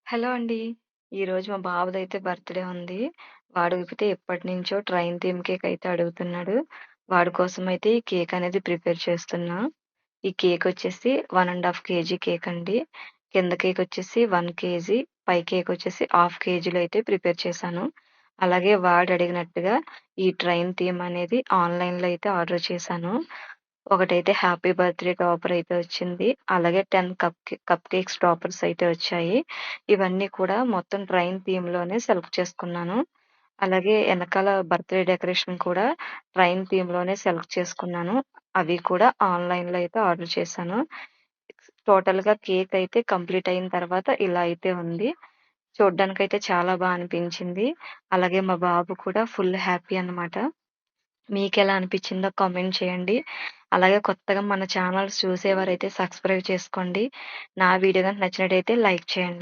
Hello అండి. ఈరోజు మా బాబుదైతే బర్త్‌డే ఉంది. వాడైతే ఎప్పటినుంచో ట్రైన్ థీమ్ కేక్ అయితే అడుగుతున్నాడు. వాడి కోసమైతే ఈ కేక్ అనేది ప్రిపేర్ చేస్తున్నా. ఈ కేక్ వచ్చేసి 1 ½ కేజీ కేక్ అండి. కింద కేక్ వచ్చేసి 1 కేజీ, పై కేక్ వచ్చేసి హాఫ్ కేజీలో అయితే ప్రిపేర్ చేశాను. అలాగే వాడు అడిగినట్టుగా ఈ ట్రైన్ థీమ్ అనేది ఆన్‌లైన్‌లో అయితే ఆర్డర్ చేశాను. ఒకటైతే హ్యాపీ బర్త్‌డే టాపర్ అయితే వచ్చింది. అలాగే 10 కప్ కేక్స్ టాపర్స్ అయితే వచ్చాయి. ఇవన్నీ కూడా మొత్తం ట్రైన్ థీమ్‌లోనే సెలెక్ట్ చేసుకున్నాను. అలాగే ఎనకాల బర్త్‌డే డెకరేషన్ కూడా ట్రైన్ థీమ్‌లోనే సెలెక్ట్ చేసుకున్నాను. అవి కూడా ఆన్‌లైన్‌లో అయితే ఆర్డర్ చేశాను. టోటల్‌గా కేక్ అయితే కంప్లీట్ అయిన తర్వాత ఇలా అయితే ఉంది. చూడ్డానికైతే చాలా అనిపించింది. అలాగే మా బాబు కూడా ఫుల్ హ్యాపీ అన్నమాట. మీకెలా అనిపిచ్చిందో కామెంట్ చేయండి. అలాగే కొత్తగా మన ఛానల్స్ చూసేవారైతే సబ్స్క్రైబ్ చేసుకోండి. నా వీడియో గనుక నచ్చినట్టయితే లైక్ చేయండి.